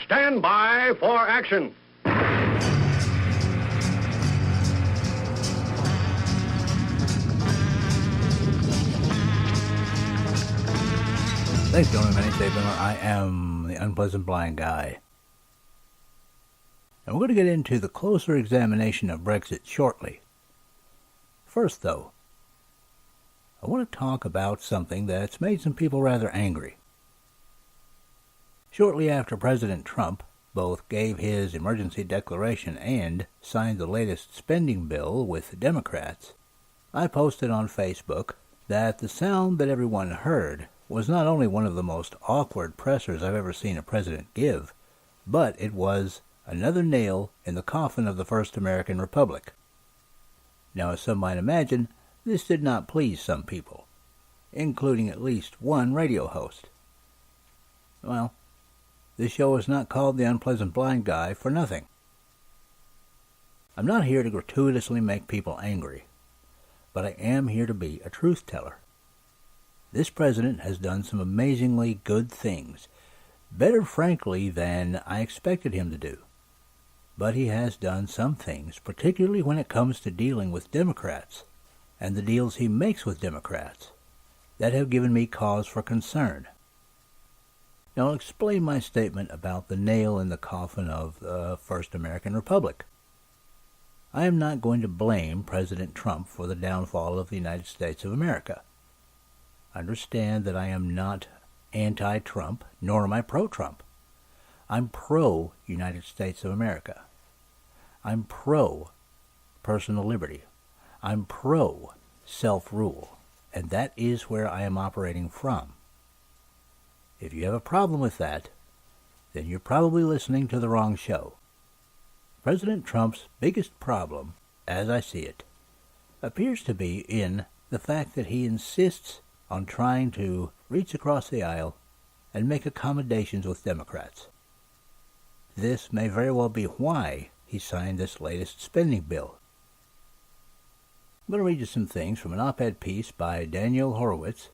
stand by for action. Thanks, gentlemen. My name's Dave Miller. I am the Unpleasant Blind Guy. And we're going to get into the closer examination of Brexit shortly. First, though, I want to talk about something that's made some people rather angry. Shortly after President Trump both gave his emergency declaration and signed the latest spending bill with the Democrats, I posted on Facebook that the sound that everyone heard was not only one of the most awkward pressers I've ever seen a president give, but it was another nail in the coffin of the first American Republic. Now, as some might imagine, this did not please some people, including at least one radio host. Well, this show is not called The Unpleasant Blind Guy for nothing. I'm not here to gratuitously make people angry, but I am here to be a truth teller. This president has done some amazingly good things, better frankly than I expected him to do. But he has done some things, particularly when it comes to dealing with Democrats, and the deals he makes with Democrats, that have given me cause for concern. Now, I'll explain my statement about the nail in the coffin of the first American Republic. I am not going to blame President Trump for the downfall of the United States of America. Understand that I am not anti-Trump, nor am I pro-Trump. I'm pro-United States of America. I'm pro-personal liberty. I'm pro-self-rule, and that is where I am operating from. If you have a problem with that, then you're probably listening to the wrong show. President Trump's biggest problem, as I see it, appears to be in the fact that he insists on trying to reach across the aisle and make accommodations with Democrats. This may very well be why he signed this latest spending bill. I'm going to read you some things from an op-ed piece by Daniel Horowitz,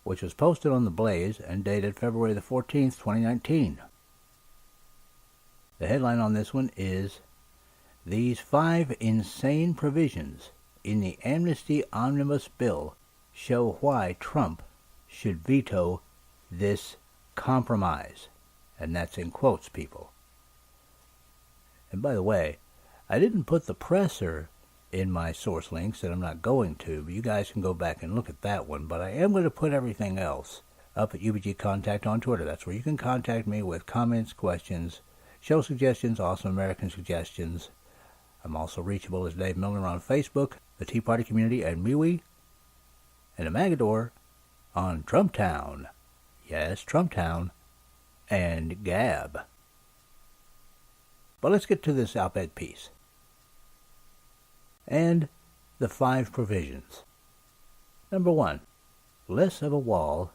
which was posted on The Blaze and dated February the 14th, 2019. The headline on this one is, "These 5 insane provisions in the amnesty omnibus bill show why Trump should veto this compromise." And that's in quotes, people. And by the way, I didn't put the presser in my source links, and I'm not going to, but you guys can go back and look at that one. But I am going to put everything else up at UBG Contact on Twitter. That's where you can contact me with comments, questions, show suggestions, awesome American suggestions. I'm also reachable as Dave Miller on Facebook, the Tea Party Community, and MeWe, and a Magador on Trumptown. Yes, Trumptown, and Gab. But let's get to this op-ed piece. And the 5 provisions. Number 1, less of a wall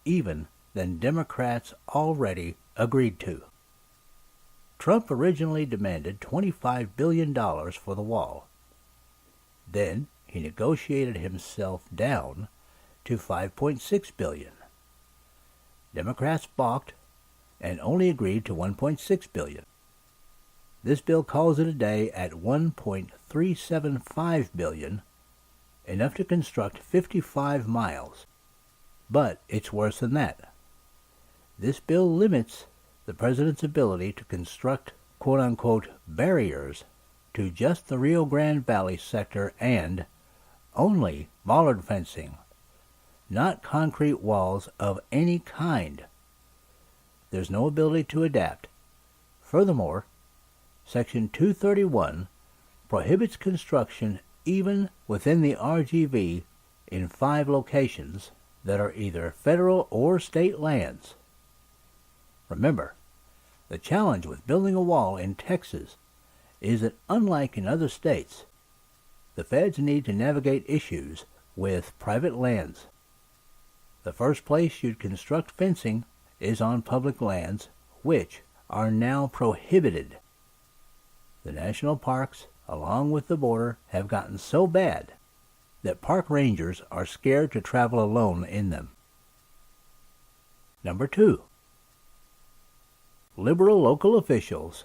even than Democrats already agreed to. Trump originally demanded $25 billion for the wall. Then he negotiated himself down to $5.6 billion. Democrats balked and only agreed to $1.6 billion. This bill calls it a day at $1.375 billion, enough to construct 55 miles. But it's worse than that. This bill limits the president's ability to construct quote-unquote barriers to just the Rio Grande Valley sector and only bollard fencing, not concrete walls of any kind. There's no ability to adapt. Furthermore, Section 231 prohibits construction even within the RGV in 5 locations that are either federal or state lands. Remember, the challenge with building a wall in Texas is that, unlike in other states, the feds need to navigate issues with private lands. The first place you'd construct fencing is on public lands, which are now prohibited. The national parks, along with the border, have gotten so bad that park rangers are scared to travel alone in them. Number 2. liberal local officials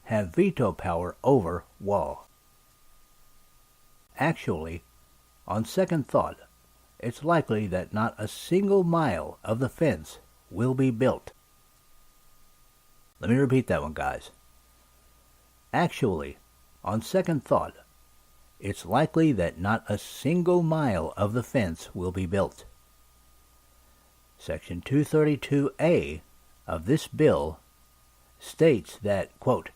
have veto power over wall. Actually, on second thought, it's likely that not a single mile of the fence will be built. Let me repeat that one, guys. Actually, on second thought, it's likely that not a single mile of the fence will be built. Section 232A of this bill states that, quote,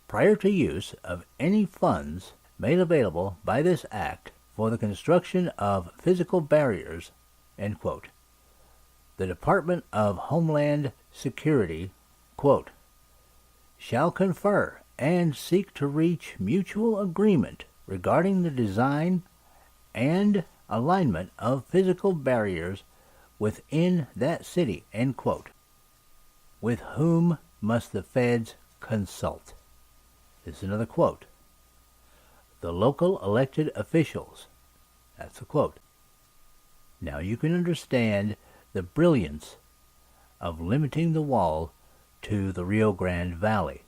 prior to use of any funds made available by this act for the construction of physical barriers, end quote, the Department of Homeland Security, quote, shall confer and seek to reach mutual agreement regarding the design and alignment of physical barriers within that city, end quote. With whom must the feds consult? This is another quote. The local elected officials. That's a quote. Now you can understand the brilliance of limiting the wall to the Rio Grande Valley.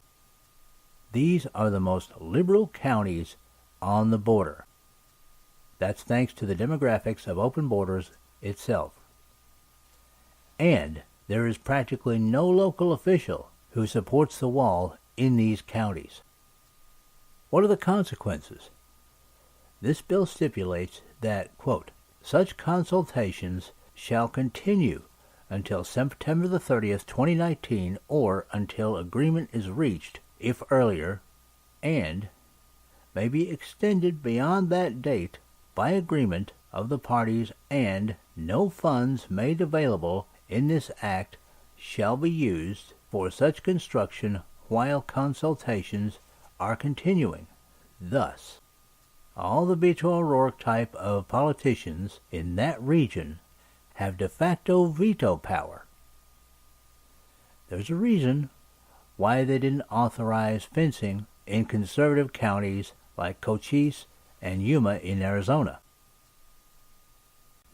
These are the most liberal counties on the border. That's thanks to the demographics of open borders itself. And there is practically no local official who supports the wall in these counties. What are the consequences? This bill stipulates that, quote, such consultations shall continue until September the 30th, 2019, or until agreement is reached, if earlier, and may be extended beyond that date by agreement of the parties, and no funds made available in this act shall be used for such construction while consultations are continuing. Thus, all the Beto O'Rourke type of politicians in that region have de facto veto power. There's a reason why they didn't authorize fencing in conservative counties like Cochise and Yuma in Arizona.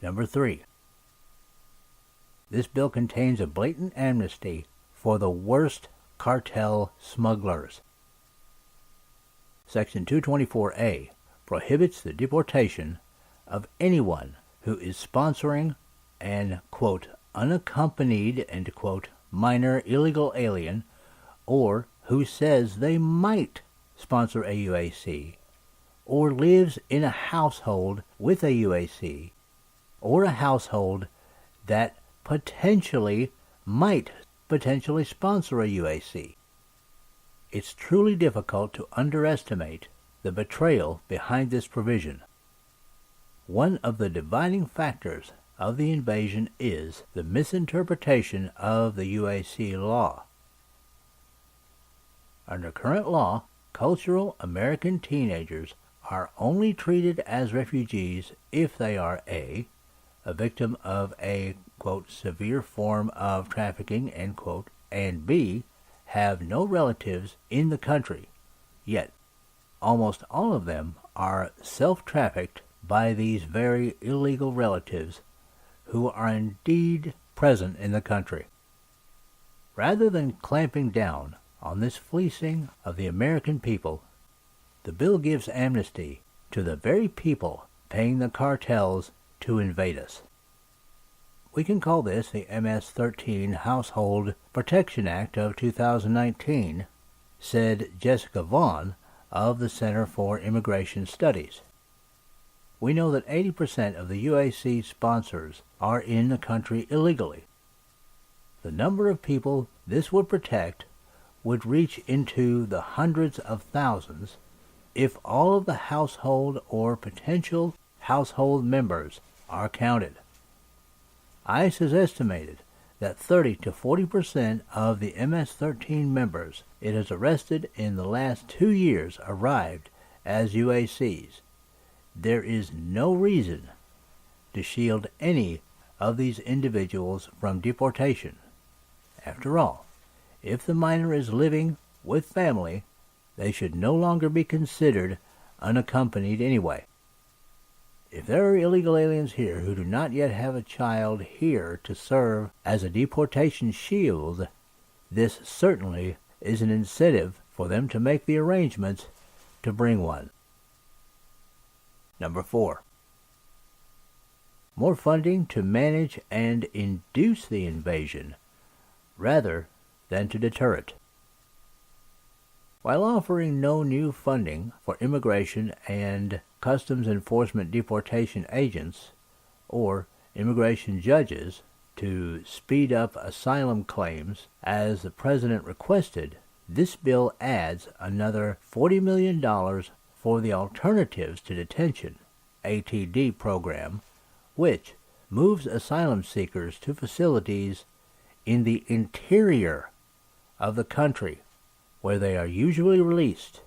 Number 3. This bill contains a blatant amnesty for the worst cartel smugglers. Section 224A prohibits the deportation of anyone who is sponsoring an, quote, unaccompanied, end quote, minor illegal alien, or who says they might sponsor a UAC, or lives in a household with a UAC, or a household that might potentially sponsor a UAC. It's truly difficult to underestimate the betrayal behind this provision. One of the dividing factors of the invasion is the misinterpretation of the UAC law. Under current law, cultural American teenagers are only treated as refugees if they are a victim of a, quote, severe form of trafficking, end quote, and b, have no relatives in the country. Yet, almost all of them are self-trafficked by these very illegal relatives who are indeed present in the country. Rather than clamping down on this fleecing of the American people, the bill gives amnesty to the very people paying the cartels to invade us. We can call this the MS-13 Household Protection Act of 2019, said Jessica Vaughn of the Center for Immigration Studies. We know that 80% of the UAC sponsors are in the country illegally. The number of people this would protect would reach into the hundreds of thousands if all of the household or potential household members are counted. ICE has estimated that 30 to 40% of the MS-13 members it has arrested in the last 2 years arrived as UACs. There is no reason to shield any of these individuals from deportation. After all, if the minor is living with family, they should no longer be considered unaccompanied anyway. If there are illegal aliens here who do not yet have a child here to serve as a deportation shield, this certainly is an incentive for them to make the arrangements to bring one. Number 4. More funding to manage and induce the invasion rather than to deter it. While offering no new funding for immigration and customs enforcement deportation agents or immigration judges to speed up asylum claims as the President requested, this bill adds another $40 million for the Alternatives to Detention (ATD) program, which moves asylum seekers to facilities in the interior of the country where they are usually released.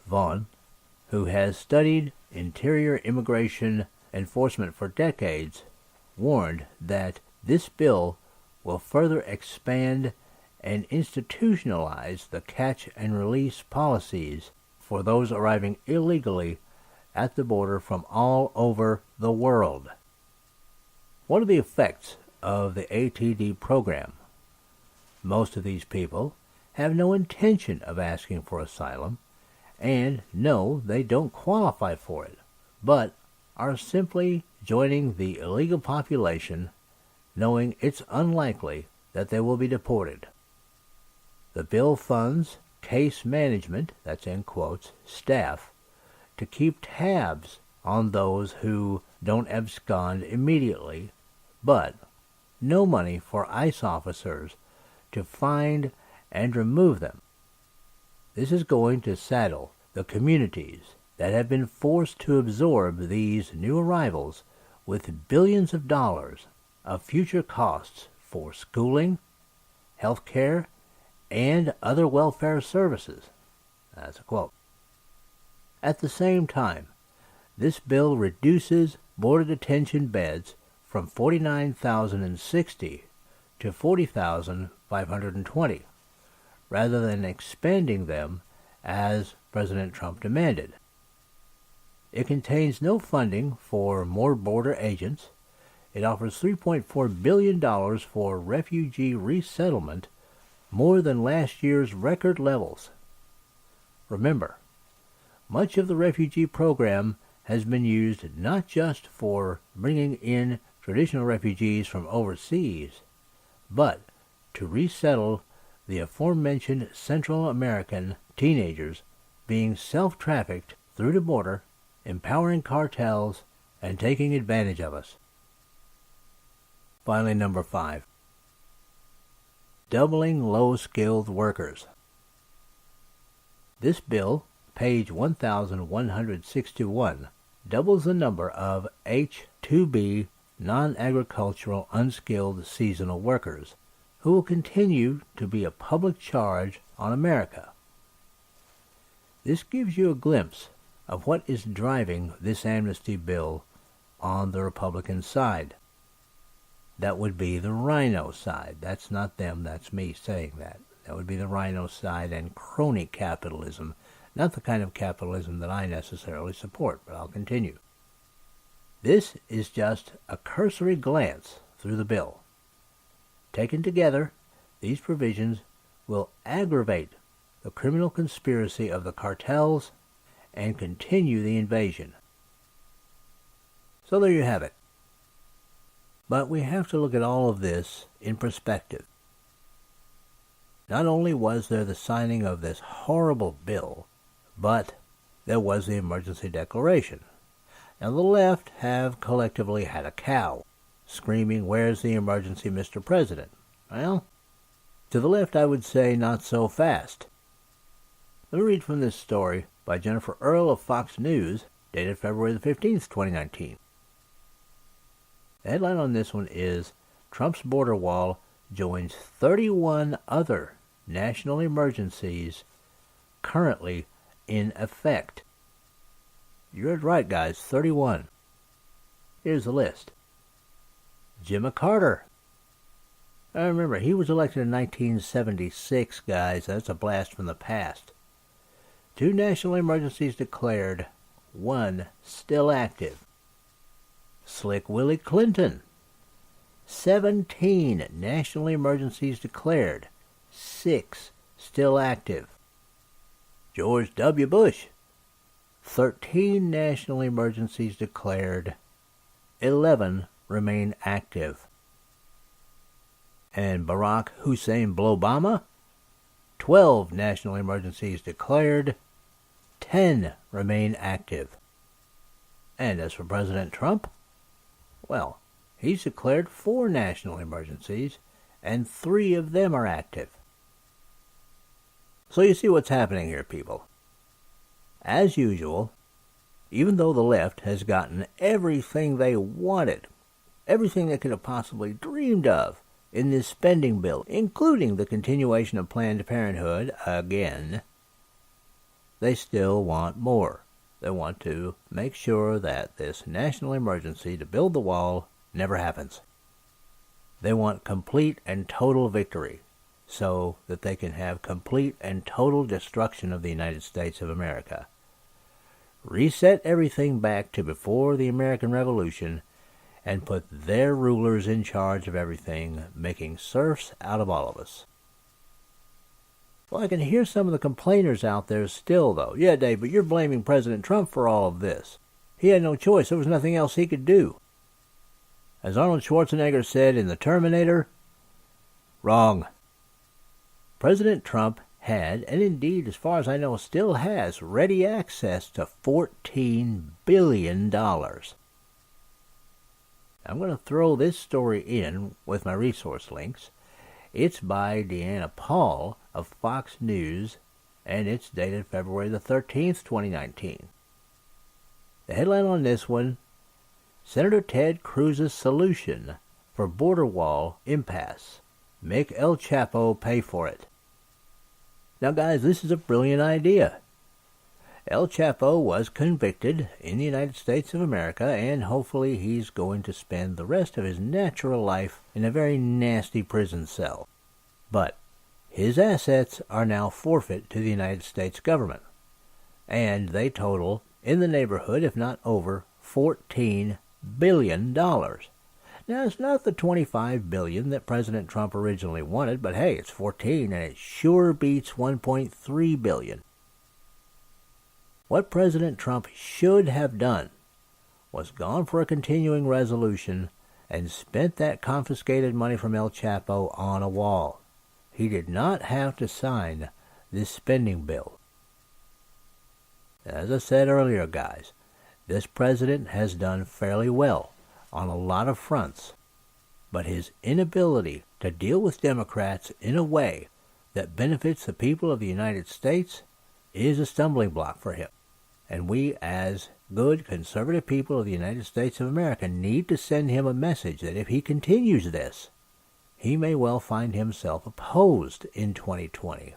Vaughn, who has studied interior immigration enforcement for decades, warned that this bill will further expand and institutionalize the catch-and-release policies for those arriving illegally at the border from all over the world. What are the effects of the ATD program? Most of these people have no intention of asking for asylum and know they don't qualify for it, but are simply joining the illegal population, knowing it's unlikely that they will be deported. The bill funds case management, that's in quotes, staff, to keep tabs on those who don't abscond immediately, but no money for ICE officers to find and remove them. This is going to saddle the communities that have been forced to absorb these new arrivals with billions of dollars of future costs for schooling, health care, and other welfare services. That's a quote. At the same time, this bill reduces border detention beds from 49,060 to 40,520, rather than expanding them as President Trump demanded. It contains no funding for more border agents. It offers $3.4 billion for refugee resettlement, more than last year's record levels. Remember, much of the refugee program has been used not just for bringing in traditional refugees from overseas, but to resettle the aforementioned Central American teenagers being self-trafficked through the border, empowering cartels, and taking advantage of us. Finally, number 5. Doubling low-skilled workers. This bill, page 1161, doubles the number of H-2B non-agricultural unskilled seasonal workers, who will continue to be a public charge on America. This gives you a glimpse of what is driving this amnesty bill on the Republican side. That would be the rhino side. That's not them, that's me saying that. That would be the rhino side and crony capitalism, not the kind of capitalism that I necessarily support, but I'll continue. This is just a cursory glance through the bill. Taken together, these provisions will aggravate the criminal conspiracy of the cartels and continue the invasion. So there you have it. But we have to look at all of this in perspective. Not only was there the signing of this horrible bill, but there was the emergency declaration. Now the left have collectively had a cow, screaming, "Where's the emergency, Mr. President?" Well, to the left I would say not so fast. Let me read from this story by Jennifer Earl of Fox News, dated February the 15th, 2019. The headline on this one is, Trump's border wall joins 31 other national emergencies currently in effect. You read right, guys, 31. Here's the list. Jimmy Carter. I remember, he was elected in 1976, guys. That's a blast from the past. 2 national emergencies declared, 1 still active. Slick Willie Clinton. 17 national emergencies declared, 6 still active. George W. Bush, 13 national emergencies declared, 11 remain active. And Barack Hussein Obama, 12 national emergencies declared, 10 remain active. And as for President Trump, well, he's declared 4 national emergencies, and 3 of them are active. So you see what's happening here, people. As usual, even though the left has gotten everything they wanted, everything they could have possibly dreamed of in this spending bill, including the continuation of Planned Parenthood again, they still want more. They want to make sure that this national emergency to build the wall never happens. They want complete and total victory so that they can have complete and total destruction of the United States of America. Reset everything back to before the American Revolution and put their rulers in charge of everything, making serfs out of all of us. Well, I can hear some of the complainers out there still, though. Yeah, Dave, but you're blaming President Trump for all of this. He had no choice. There was nothing else he could do. As Arnold Schwarzenegger said in The Terminator, wrong. President Trump had, and indeed, as far as I know, still has, ready access to $14 billion. I'm going to throw this story in with my resource links. It's by Deanna Paul of Fox News, and it's dated February the 13th, 2019. The headline on this one, Senator Ted Cruz's solution for border wall impasse. Make El Chapo pay for it. Now, guys, this is a brilliant idea. El Chapo was convicted in the United States of America, and hopefully he's going to spend the rest of his natural life in a very nasty prison cell. But his assets are now forfeit to the United States government, and they total in the neighborhood, if not over, $14 billion. Now, it's not the $25 billion that President Trump originally wanted, but hey, it's 14, and it sure beats $1.3 billion. What President Trump should have done was gone for a continuing resolution and spent that confiscated money from El Chapo on a wall. He did not have to sign this spending bill. As I said earlier, guys, this president has done fairly well on a lot of fronts, but his inability to deal with Democrats in a way that benefits the people of the United States is a stumbling block for him. And we, as good conservative people of the United States of America, need to send him a message that if he continues this, he may well find himself opposed in 2020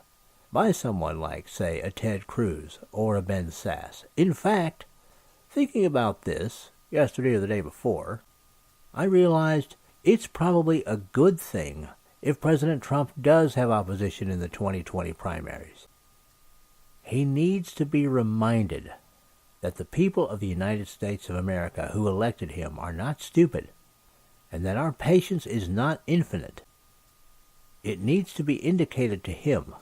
by someone like, say, a Ted Cruz or a Ben Sasse. In fact, thinking about this yesterday or the day before, I realized it's probably a good thing if President Trump does have opposition in the 2020 primaries. He needs to be reminded that the people of the United States of America who elected him are not stupid, and that our patience is not infinite. It needs to be indicated to him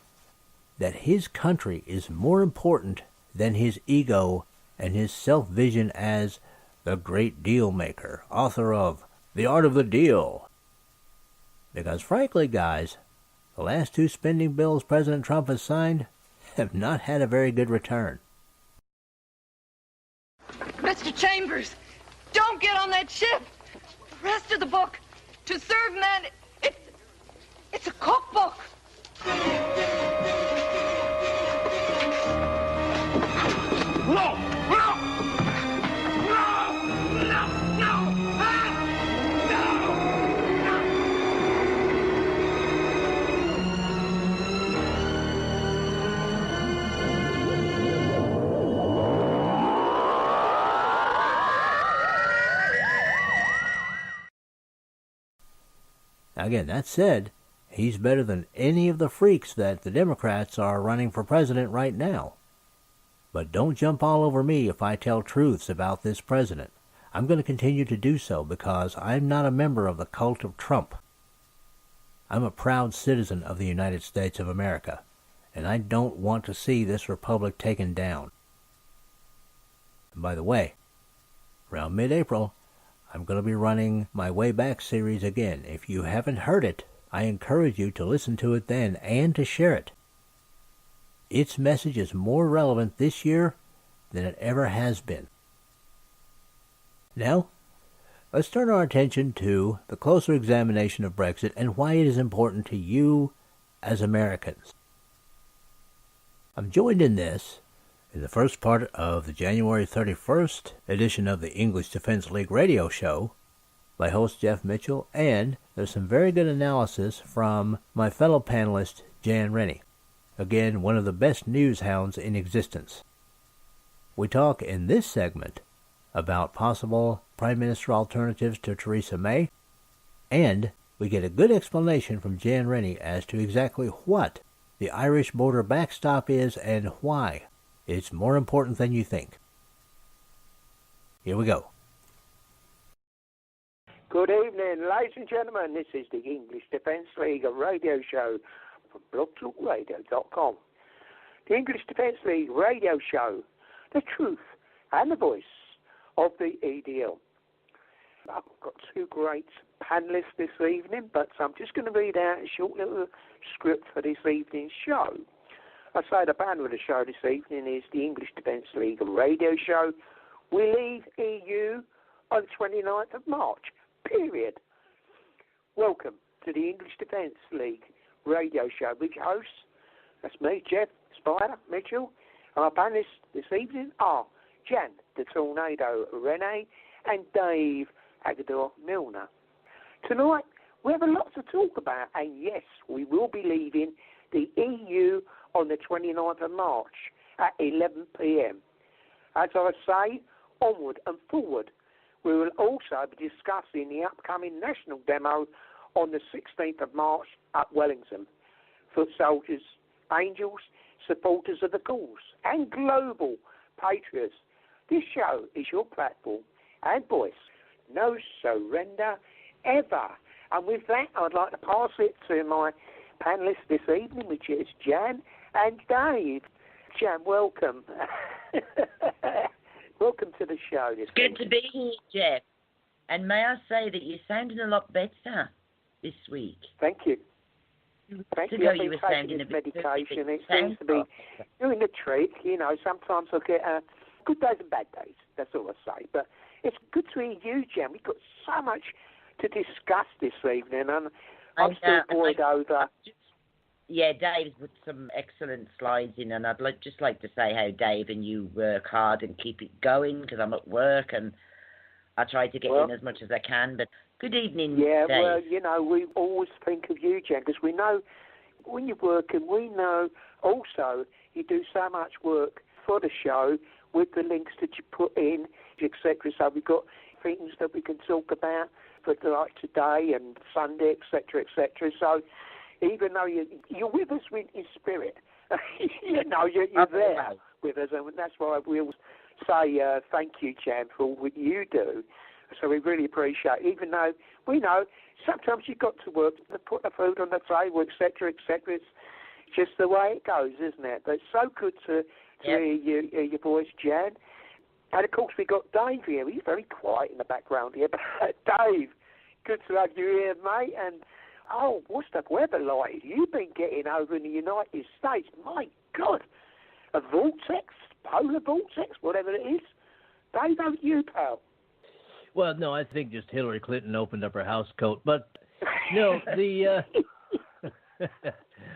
that his country is more important than his ego and his self-vision as the great deal maker, author of The Art of the Deal. Because frankly, guys, the last 2 spending bills President Trump has signed have not had a very good return. Mr. Chambers, don't get on that ship. The rest of the book, To Serve Man, it's a cookbook. No! No! No! No! No! Again, that said, he's better than any of the freaks that the Democrats are running for president right now. But don't jump all over me if I tell truths about this president. I'm going to continue to do so because I'm not a member of the cult of Trump. I'm a proud citizen of the United States of America, and I don't want to see this republic taken down. And by the way, around mid-April, I'm going to be running my Way Back series again. If you haven't heard it, I encourage you to listen to it then and to share it. Its message is more relevant this year than it ever has been. Now, let's turn our attention to the closer examination of Brexit and why it is important to you as Americans. I'm joined in this, in the first part of the January 31st edition of the English Defense League radio show, by host Jeff Mitchell, and there's some very good analysis from my fellow panelist, Jan Rennie. Again, one of the best news hounds in existence. We talk in this segment about possible Prime Minister alternatives to Theresa May, and we get a good explanation from Jan Rennie as to exactly what the Irish border backstop is and why it's more important than you think. Here we go. Good evening, ladies and gentlemen. This is the English Defence League, a radio show from blogtalkradio.com. The English Defence League radio show, the truth and the voice of the EDL. I've got two great panellists this evening, but I'm just going to read out a short little script for this evening's show. I say the panel of the show this evening is the English Defence League radio show. We leave EU on the 29th of March, period. Welcome to the English Defence League radio show. With your hosts, that's me, Jeff Spider Mitchell. And our panellists this evening are Jan the Tornado Rennie and Dave Agador Milner. Tonight, we have a lot to talk about, and yes, we will be leaving the EU on the 29th of March at 11 p.m. As I say, onward and forward. We will also be discussing the upcoming national demo on the 16th of March at Wellington. Foot soldiers, angels, supporters of the cause, and global patriots. This show is your platform and voice. No surrender ever. And with that, I'd like to pass it to my panellists this evening, which is Jan and Dave. Jan, welcome. Welcome to the show this Good evening. to be here, Jeff. And may I say that you're sounding a lot better this week. Thank you. Thank you. I've been taking this medication. It seems to be doing the trick. You know, sometimes I get good days and bad days. That's all I say. But it's good to hear you, Jan. We've got so much to discuss this evening, and I'm still buoyed over. Yeah, Dave's put some excellent slides in, and I'd just like to say how Dave and you work hard and keep it going, because I'm at work and I try to get in as much as I can. But good evening, yeah, Dave. Well, you know, we always think of you, Jan, because we know when you're working, we know also you do so much work for the show with the links that you put in, etc. So we've got things that we can talk about for like today and Sunday, etc., etc. So even though you're with us in spirit, you know, you're there with us, and that's why we'll say thank you, Jan, for what you do. So we really appreciate it, even though we know sometimes you've got to work to put the food on the table, etc., etc. It's just the way it goes, isn't it? But it's so good to hear your voice, Jan. And, of course, we've got Dave here. He's very quiet in the background here. But, Dave, good to have you here, mate. And, what's the weather like? You've been getting over in the United States. My God. A vortex, polar vortex, whatever it is. Dave, over to you, pal. Well, no, I think just Hillary Clinton opened up her house coat. But, no,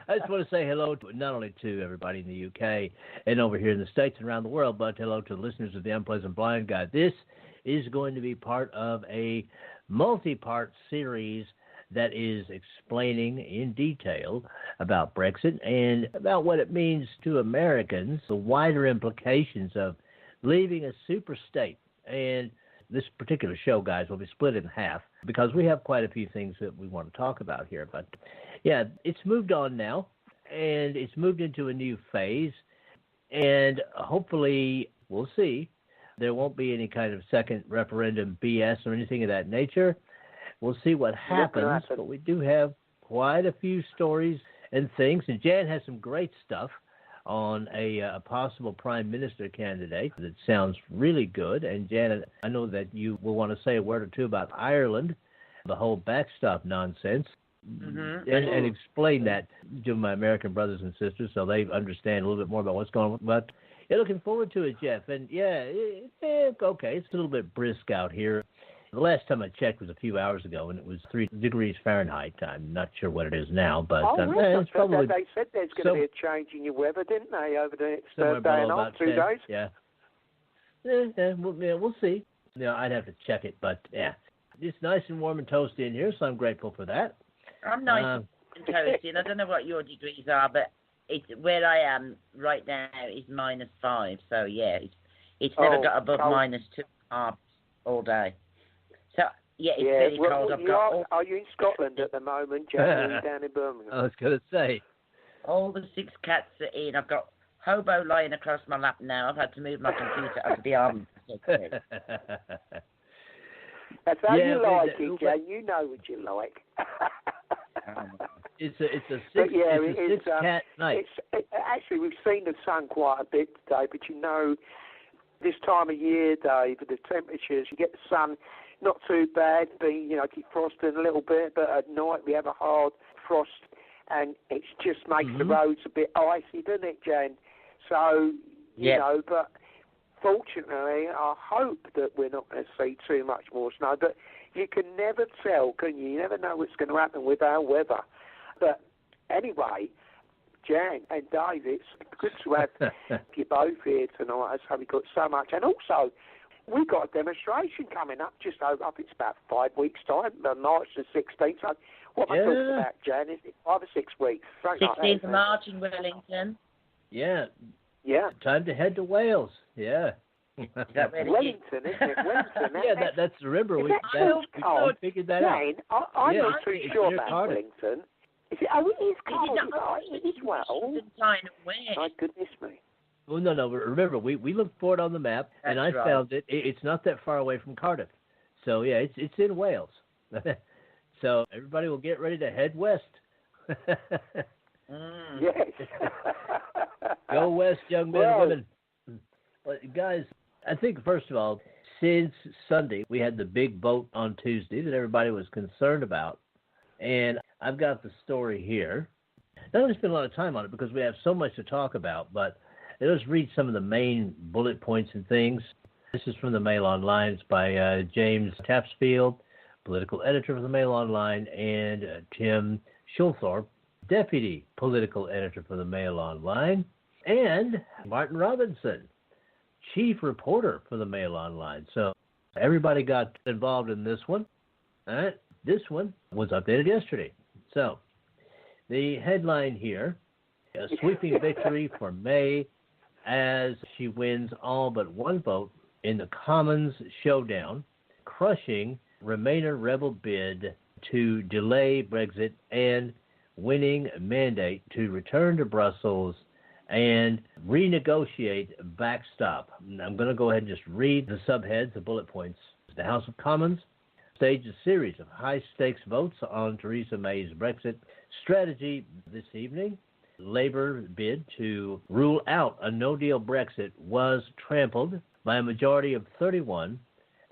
I just want to say hello to not only to everybody in the UK and over here in the States and around the world, but hello to the listeners of the Unpleasant Blind Guy. This is going to be part of a multi-part series that is explaining in detail about Brexit and about what it means to Americans, the wider implications of leaving a super state. And this particular show, guys, will be split in half because we have quite a few things that we want to talk about here. But, yeah, it's moved on now, and it's moved into a new phase, and hopefully, we'll see, There won't be any kind of second referendum BS or anything of that nature. We'll see what happens, but we do have quite a few stories and things. And Jan has some great stuff on a possible prime minister candidate that sounds really good. And Jan, I know that you will want to say a word or two about Ireland, the whole backstop nonsense, and explain that to my American brothers and sisters so they understand a little bit more about what's going on. But looking forward to it, Jeff. And okay, it's a little bit brisk out here. The last time I checked was a few hours ago, and it was 3 degrees Fahrenheit. I'm not sure what it is now, but it's probably... They said there's going to be a change in your weather, didn't they, over the next day and a half, 2 days? Yeah. We'll see. I'd have to check it, but yeah. It's nice and warm and toasty in here, so I'm grateful for that. I'm nice and toasty, and I don't know what your degrees are, but it's where I am right now is -5, so yeah, it's never got above -2.5 all day. So, yeah, it's very cold. Are you in Scotland at the moment, Jamie, down in Birmingham? I was going to say. All the 6 cats are in. I've got Hobo lying across my lap now. I've had to move my computer over the arm. That's how you like it, Jan. You know what you like. It's a 6 cat night. Actually, we've seen the sun quite a bit today, but this time of year, Dave, the temperatures, you get the sun, not too bad, keep frosting a little bit, but at night we have a hard frost, and it just makes the roads a bit icy, doesn't it, Jan? So, but fortunately, I hope that we're not going to see too much more snow, but you can never tell, can you? You never know what's going to happen with our weather. But anyway, Jan and Dave, it's good to have you both here tonight. So we've got so much. And also, we've got a demonstration coming up just over, it's about 5 weeks' time, March the 16th. So what am I talking about, Jan? Is it 5 or 6 weeks? 16th of March in Wellington. Yeah. Yeah. Time to head to Wales. Yeah. Wellington, isn't it? Wellington. Yeah, that's remember we figured that out. I'm not too sure about Wellington. Is it? Oh, it is cold. It is well. My goodness me. Well, no. Remember, we looked for it on the map, and I found it. It's not that far away from Cardiff. So yeah, it's in Wales. So everybody will get ready to head west. Yes. Go west, young men and women. Well, guys, I think, first of all, since Sunday, we had the big vote on Tuesday that everybody was concerned about. And I've got the story here. Not going to spend a lot of time on it because we have so much to talk about, but let's read some of the main bullet points and things. This is from the Mail Online. It's by James Tapsfield, political editor for the Mail Online, and Tim Schulthorpe, deputy political editor for the Mail Online, and Martin Robinson, chief reporter for the Mail Online. So everybody got involved in this one. All right. This one was updated yesterday. So the headline here, a sweeping victory for May as she wins all but one vote in the Commons showdown, crushing Remainer rebel bid to delay Brexit and winning a mandate to return to Brussels and renegotiate backstop. I'm going to go ahead and just read the subheads, the bullet points. The House of Commons staged a series of high-stakes votes on Theresa May's Brexit strategy this evening. Labour bid to rule out a no-deal Brexit was trampled by a majority of 31,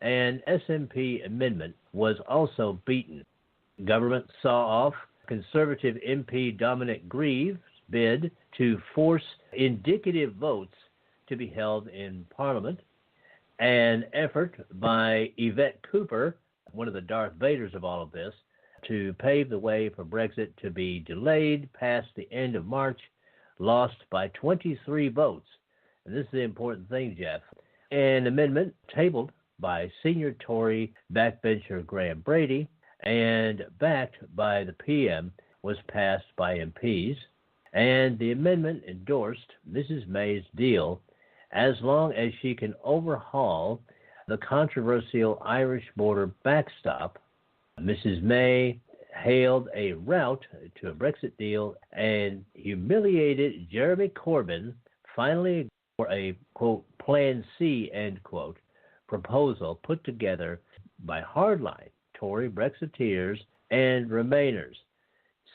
and SNP amendment was also beaten. Government saw off Conservative MP Dominic Grieve's bid to force indicative votes to be held in Parliament. An effort by Yvette Cooper, one of the Darth Vaders of all of this, to pave the way for Brexit to be delayed past the end of March, lost by 23 votes. And this is the important thing, Jeff. An amendment tabled by senior Tory backbencher Graham Brady and backed by the PM was passed by MPs. And the amendment endorsed Mrs. May's deal as long as she can overhaul the controversial Irish border backstop. Mrs. May hailed a route to a Brexit deal and humiliated Jeremy Corbyn, finally for a, quote, Plan C, end quote, proposal put together by hardline Tory Brexiteers and Remainers.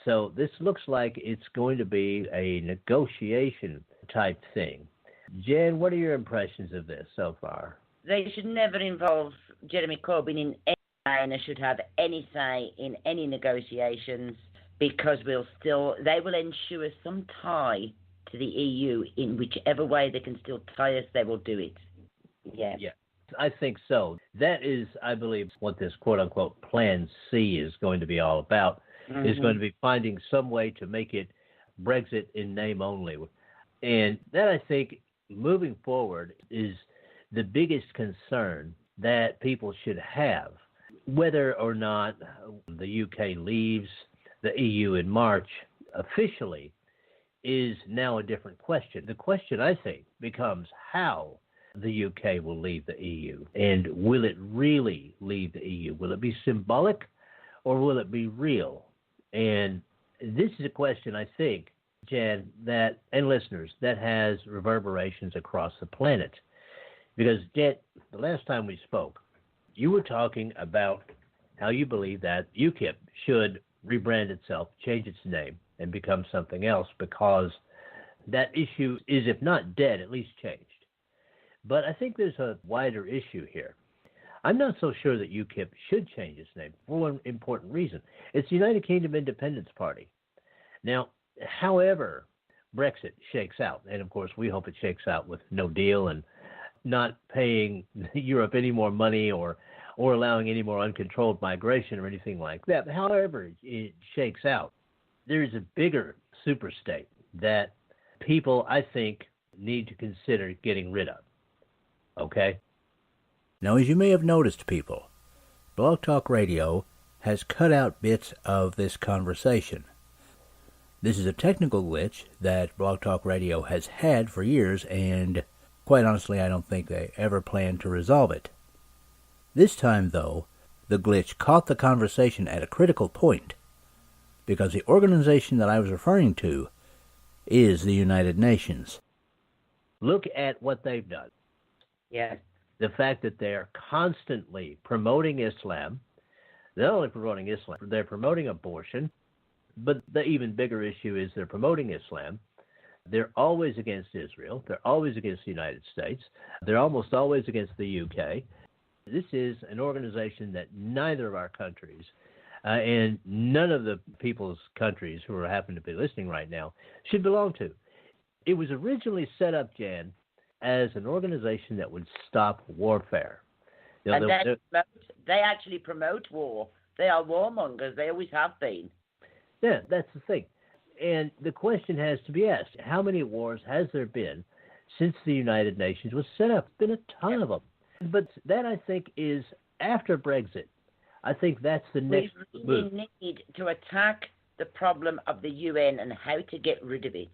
So this looks like it's going to be a negotiation type thing. Jen, what are your impressions of this so far? They should never involve Jeremy Corbyn in any way, and they should have any say in any negotiations, because they will ensure some tie to the EU in whichever way they can still tie us, they will do it. Yeah. Yeah, I think so. That is, I believe, what this quote-unquote Plan C is going to be all about, is going to be finding some way to make it Brexit in name only. And that, I think, moving forward is the biggest concern that people should have. Whether or not the UK leaves the EU in March officially is now a different question. The question, I think, becomes how the UK will leave the EU. And will it really leave the EU? Will it be symbolic or will it be real? And this is a question, I think, Jan, that, and listeners, that has reverberations across the planet. Because, Jan, the last time we spoke, you were talking about how you believe that UKIP should rebrand itself, change its name, and become something else, because that issue is, if not dead, at least changed. But I think there's a wider issue here. I'm not so sure that UKIP should change its name for one important reason. It's the United Kingdom Independence Party. Now, however Brexit shakes out, and of course we hope it shakes out with no deal and not paying Europe any more money or allowing any more uncontrolled migration or anything like that. But however it shakes out, there's a bigger superstate that people, I think, need to consider getting rid of. Okay? Now, as you may have noticed, people, Blog Talk Radio has cut out bits of this conversation. This is a technical glitch that Blog Talk Radio has had for years, and quite honestly, I don't think they ever planned to resolve it. This time, though, the glitch caught the conversation at a critical point, because the organization that I was referring to is the United Nations. Look at what they've done. Yeah. The fact that they're constantly promoting Islam, not only promoting Islam, they're promoting abortion, but the even bigger issue is they're promoting Islam. They're always against Israel. They're always against the United States. They're almost always against the UK. This is an organization that neither of our countries and none of the people's countries who are happen to be listening right now should belong to. It was originally set up, Jan, as an organization that would stop warfare. And they actually promote war. They are warmongers. They always have been. Yeah, that's the thing. And the question has to be asked, how many wars has there been since the United Nations was set up? Been a ton of them. But that, I think, is after Brexit. I think that's the next move. We need to attack the problem of the UN and how to get rid of it.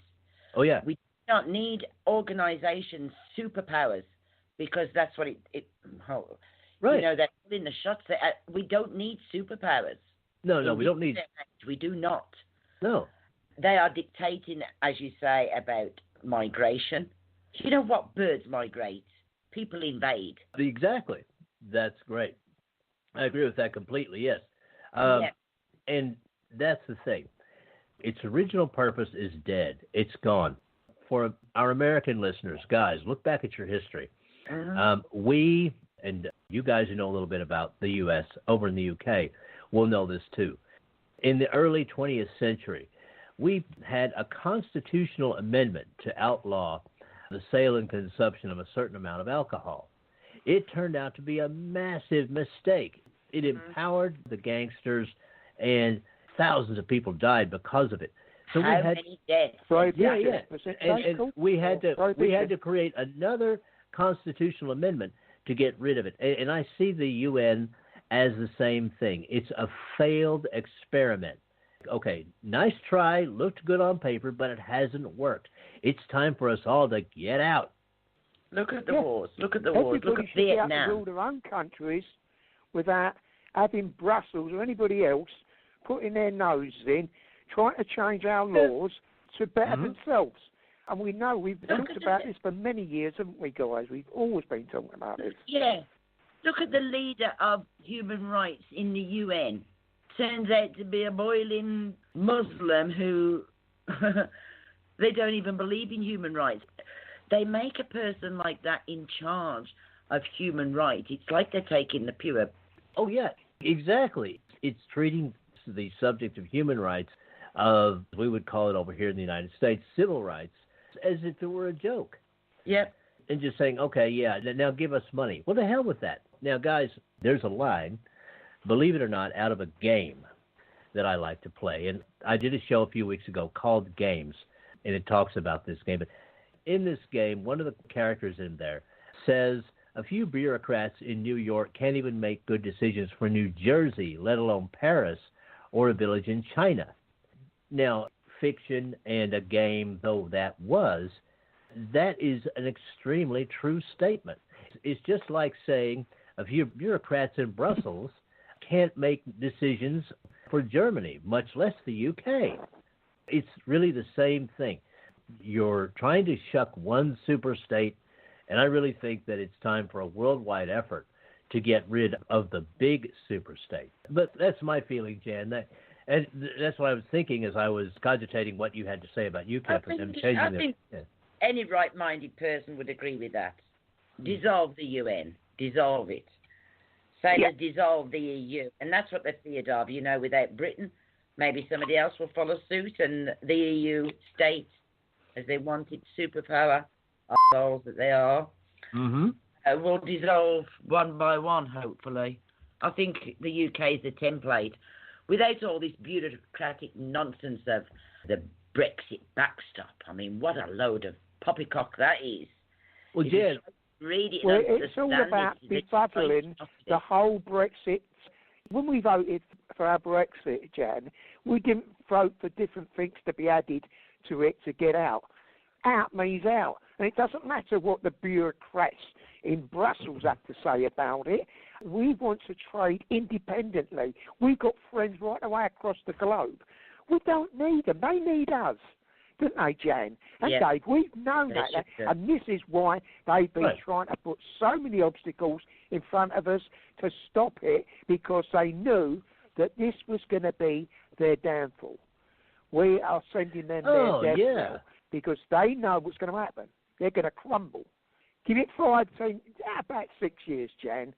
Oh, yeah. We don't need organizations, superpowers, because that's what right. You know, they're in the shots. We don't need superpowers. No, we don't need. We do not. No. They are dictating, as you say, about migration. You know what? Birds migrate. People invade. Exactly. That's great. I agree with that completely, yes. And that's the thing. Its original purpose is dead. It's gone. For our American listeners, guys, look back at your history. We, and you guys who know a little bit about the U.S. over in the UK, will know this too. In the early 20th century, we had a constitutional amendment to outlaw the sale and consumption of a certain amount of alcohol. It turned out to be a massive mistake. It empowered the gangsters, and thousands of people died because of it. So How many deaths? Yeah. And we had to create another constitutional amendment to get rid of it. And I see the UN as the same thing. It's a failed experiment. Okay, nice try, looked good on paper, but it hasn't worked. It's time for us all to get out. Look at the wars. Look at the wars. Look at Vietnam. Everybody should be able to rule their own countries without having Brussels or anybody else putting their nose in, trying to change our laws to better themselves. And we know we've talked about this for many years, haven't we, guys? We've always been talking about this. Yeah. Look at the leader of human rights in the UN. Turns out to be a boiling Muslim who they don't even believe in human rights. They make a person like that in charge of human rights. It's like they're taking the pure. Oh, yeah, exactly. It's treating the subject of human rights, of we would call it over here in the United States, civil rights, as if it were a joke. Yep. And just saying, okay, yeah, now give us money. Well, the hell with that. Now, guys, there's a line, believe it or not, out of a game that I like to play. And I did a show a few weeks ago called Games, and it talks about this game. But in this game, one of the characters in there says a few bureaucrats in New York can't even make good decisions for New Jersey, let alone Paris or a village in China. Now, fiction and a game, though that was, that is an extremely true statement. It's just like saying a few bureaucrats in Brussels can't make decisions for Germany, much less the UK. It's really the same thing. You're trying to shuck one super state, and I really think that it's time for a worldwide effort to get rid of the big super state. But that's my feeling, Jan. And that's what I was thinking as I was cogitating what you had to say about UKIP and them changing I think any right-minded person would agree with that. Dissolve the UN. Dissolve it. Say to dissolve the EU. And that's what they're feared of. You know, without Britain, maybe somebody else will follow suit, and the EU states, as they wanted superpower, assholes that they are, will dissolve one by one, hopefully. I think the UK is the template. Without all this bureaucratic nonsense of the Brexit backstop. I mean, what a load of poppycock that is. Well, Jan, read it. Well, it's all about befuddling the whole Brexit. When we voted for our Brexit, Jan, we didn't vote for different things to be added to it to get out. Out means out. And it doesn't matter what the bureaucrats in Brussels have to say about it. We want to trade independently. We've got friends right away across the globe. We don't need them. They need us. Don't they, Jan? And Dave, we've known that. And this is why they've been trying to put so many obstacles in front of us to stop it, because they knew that this was going to be their downfall. We are sending them their death knell because they know what's going to happen. They're going to crumble. Give it about 6 years, Jan.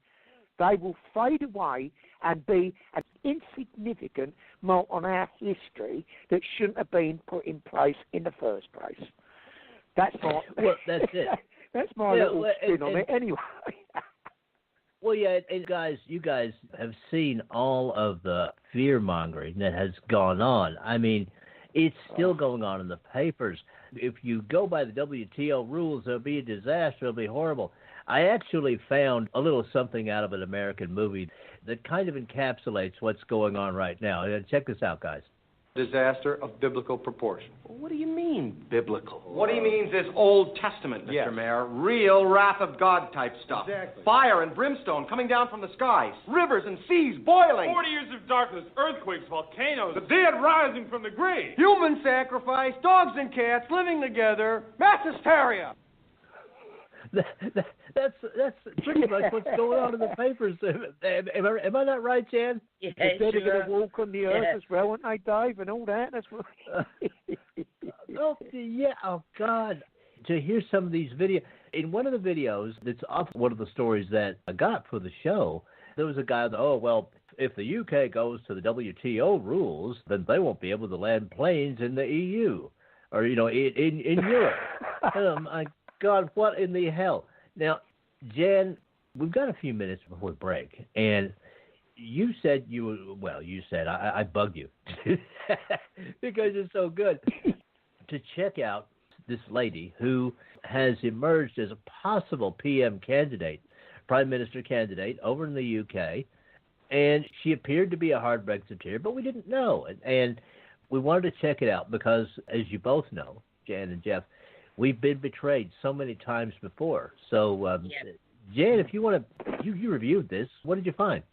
They will fade away and be an insignificant mark on our history that shouldn't have been put in place in the first place. That's my, that's it. That's my little spin on it anyway. Well, yeah, and guys, you guys have seen all of the fear-mongering that has gone on. I mean, it's still going on in the papers. If you go by the WTO rules, there'll be a disaster. It'll be horrible. I actually found a little something out of an American movie that kind of encapsulates what's going on right now. Check this out, guys. Disaster of biblical proportion. What do you mean, biblical? What he means is Old Testament, Mr. Mayor. Real wrath of God type stuff. Exactly. Fire and brimstone coming down from the skies. Rivers and seas boiling. 40 years of darkness, earthquakes, volcanoes, the dead rising from the grave. Human sacrifice, dogs and cats living together, mass hysteria. That's pretty much what's going on in the papers. Am I not right, Jan? Yeah, They're going to walk on the earth as well, aren't they, Dave, and all that? That's what... Oh, God. To hear some of these videos. In one of the videos, that's off one of the stories that I got for the show, there was a guy that, if the UK goes to the WTO rules, then they won't be able to land planes in the EU or, in Europe. Oh, my God, what in the hell? Now, Jan, we've got a few minutes before break, and you said I bugged you because you're so good to check out this lady who has emerged as a possible PM candidate, Prime Minister candidate over in the UK, and she appeared to be a hard Brexiteer, but we didn't know, and we wanted to check it out because, as you both know, Jan and Jeff, we've been betrayed so many times before. So, Jan, if you want to, you reviewed this. What did you find?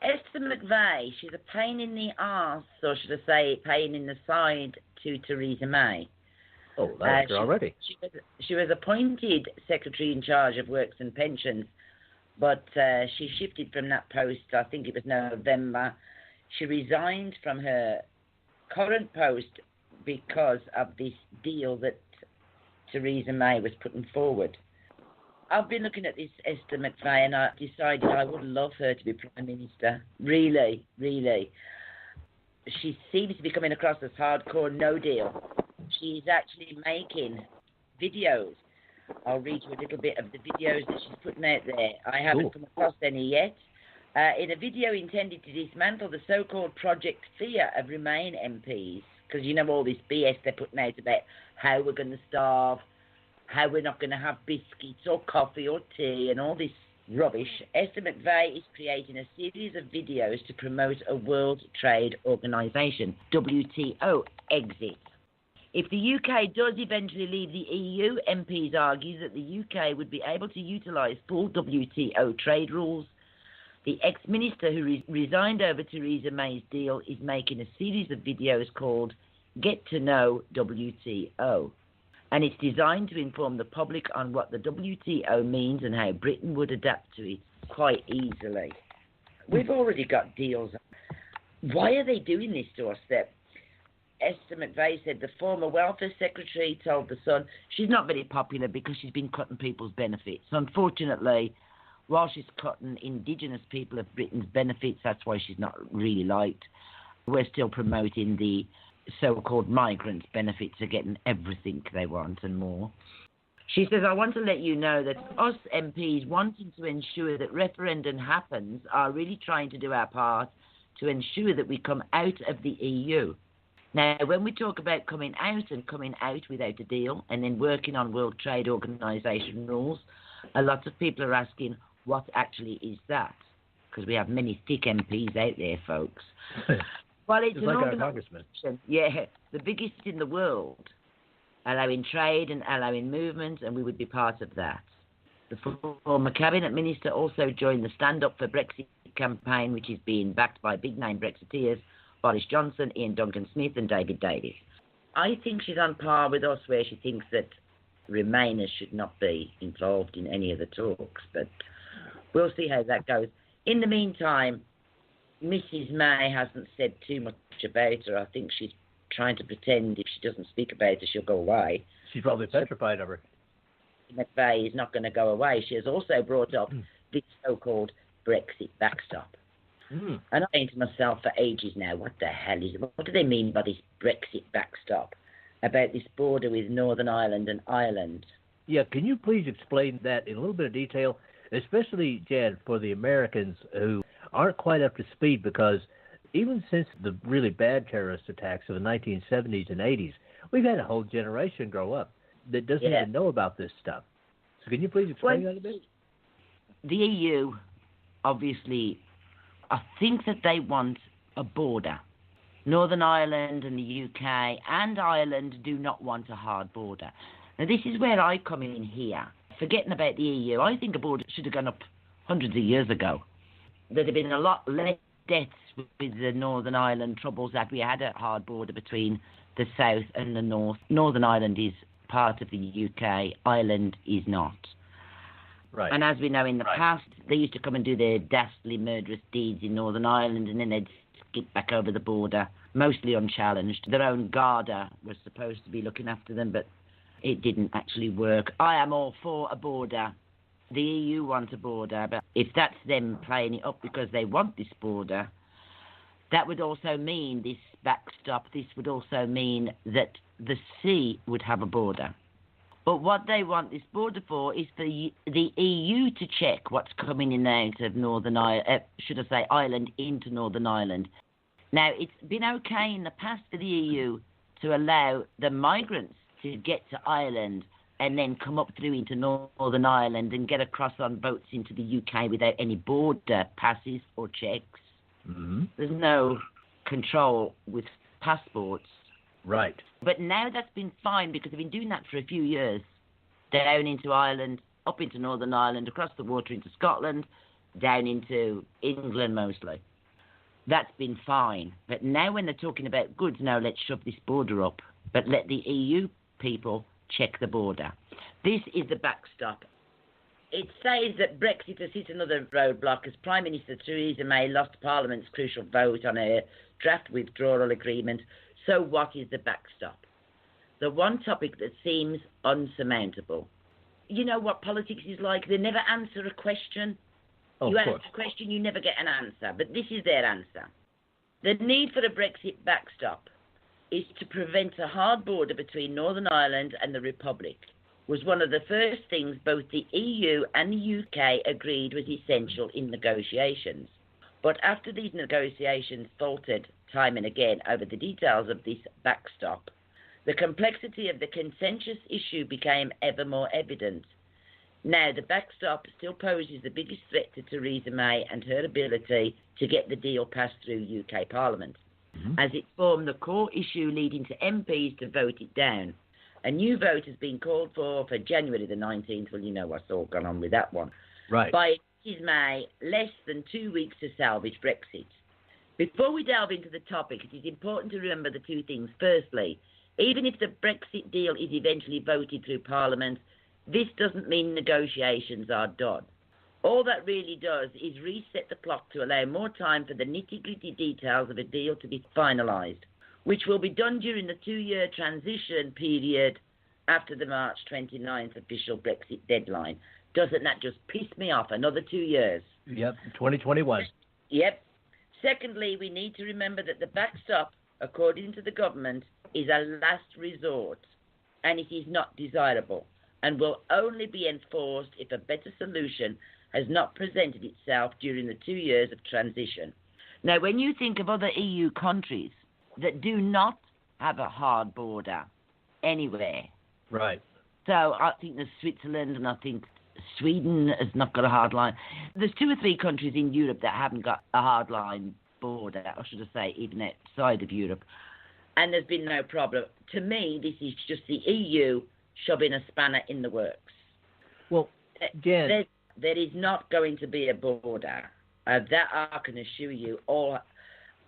Esther McVeigh, she's a pain in the arse, or should I say pain in the side to Theresa May. Oh, that's already. She was appointed Secretary in charge of Works and Pensions, but she shifted from that post, I think it was November. She resigned from her current post because of this deal that Theresa May was putting forward. I've been looking at this Esther McVey and I decided I would love her to be Prime Minister. Really, really. She seems to be coming across as hardcore no deal. She's actually making videos. I'll read you a little bit of the videos that she's putting out there. I haven't come across any yet. In a video intended to dismantle the so-called Project Fear of Remain MPs, because you know all this BS they're putting out about how we're going to starve, how we're not going to have biscuits or coffee or tea and all this rubbish. Esther McVey is creating a series of videos to promote a World Trade Organization, WTO, exit. If the UK does eventually leave the EU, MPs argue that the UK would be able to utilise full WTO trade rules. The ex-minister who resigned over Theresa May's deal is making a series of videos called Get to Know WTO. And it's designed to inform the public on what the WTO means and how Britain would adapt to it quite easily. We've already got deals. Why are they doing this to us? That Esther McVey said the former welfare secretary told The Sun she's not very popular because she's been cutting people's benefits. Unfortunately, while she's cutting Indigenous people of Britain's benefits, that's why she's not really liked. We're still promoting the so-called migrants' benefits are getting everything they want and more. She says, I want to let you know that us MPs wanting to ensure that referendum happens are really trying to do our part to ensure that we come out of the EU. Now, when we talk about coming out and coming out without a deal and then working on World Trade Organization rules, a lot of people are asking, what actually is that? Because we have many thick MPs out there, folks. Well, it's an organisation, the biggest in the world, allowing trade and allowing movement, and we would be part of that. The former cabinet minister also joined the Stand Up for Brexit campaign, which is being backed by big-name Brexiteers, Boris Johnson, Ian Duncan-Smith and David Davis. I think she's on par with us where she thinks that Remainers should not be involved in any of the talks, but we'll see how that goes. In the meantime, Mrs. May hasn't said too much about her. I think she's trying to pretend if she doesn't speak about it, she'll go away. She's probably petrified of her. McVey is not going to go away. She has also brought up this so-called Brexit backstop. And I'm saying to myself for ages now, what the hell is it? What do they mean by this Brexit backstop? About this border with Northern Ireland and Ireland? Yeah, can you please explain that in a little bit of detail, especially, Jan, for the Americans who aren't quite up to speed, because even since the really bad terrorist attacks of the 1970s and 80s, we've had a whole generation grow up that doesn't even know about this stuff. So can you please explain that a bit? The EU, obviously, I think that they want a border. Northern Ireland and the UK and Ireland do not want a hard border. Now, this is where I come in here. Forgetting about the EU, I think a border should have gone up hundreds of years ago. There'd have been a lot less deaths with the Northern Ireland troubles that we had a hard border between the south and the north. Northern Ireland is part of the UK, Ireland is not. Right. And as we know in the past, they used to come and do their dastardly murderous deeds in Northern Ireland and then they'd skip back over the border, mostly unchallenged. Their own Garda was supposed to be looking after them, but it didn't actually work. I am all for a border. The EU want a border, but if that's them playing it up because they want this border, that would also mean this backstop. This would also mean that the sea would have a border. But what they want this border for is for the EU to check what's coming in and out of Northern Ireland, Ireland into Northern Ireland. Now, it's been okay in the past for the EU to allow the migrants to get to Ireland and then come up through into Northern Ireland and get across on boats into the UK without any border passes or checks. Mm-hmm. There's no control with passports. Right. But now that's been fine because they've been doing that for a few years. Down into Ireland, up into Northern Ireland, across the water into Scotland, down into England mostly. That's been fine. But now when they're talking about goods, now let's shove this border up. But let the EU people check the border. This is the backstop. It says that Brexit has hit another roadblock as Prime Minister Theresa May lost Parliament's crucial vote on her draft withdrawal agreement. So what is the backstop? The one topic that seems unsurmountable. You know what politics is like? They never answer a question. Oh, you of ask course. a question, you never get an answer. But this is their answer. The need for a Brexit backstop is to prevent a hard border between Northern Ireland and the Republic, was one of the first things both the EU and the UK agreed was essential in negotiations. But after these negotiations faltered time and again over the details of this backstop, the complexity of the contentious issue became ever more evident. Now, the backstop still poses the biggest threat to Theresa May and her ability to get the deal passed through UK Parliament, as it formed the core issue leading to MPs to vote it down. A new vote has been called for January the 19th. Well, you know what's all gone on with that one. Right. By Mrs May, less than 2 weeks to salvage Brexit. Before we delve into the topic, it is important to remember the two things. Firstly, even if the Brexit deal is eventually voted through Parliament, this doesn't mean negotiations are done. All that really does is reset the clock to allow more time for the nitty-gritty details of a deal to be finalised, which will be done during the 2-year transition period after the March 29th official Brexit deadline. Doesn't that just piss me off? Another 2 years. Yep, 2021. Yep. Secondly, we need to remember that the backstop, according to the government, is a last resort, and it is not desirable, and will only be enforced if a better solution has not presented itself during the 2 years of transition. Now, when you think of other EU countries that do not have a hard border anywhere. Right. So I think there's Switzerland, and I think Sweden has not got a hard line. There's 2 or 3 countries in Europe that haven't got a hard line border, or should I say even outside of Europe, and there's been no problem. To me, this is just the EU shoving a spanner in the works. Well, Jan, there is not going to be a border. That I can assure you.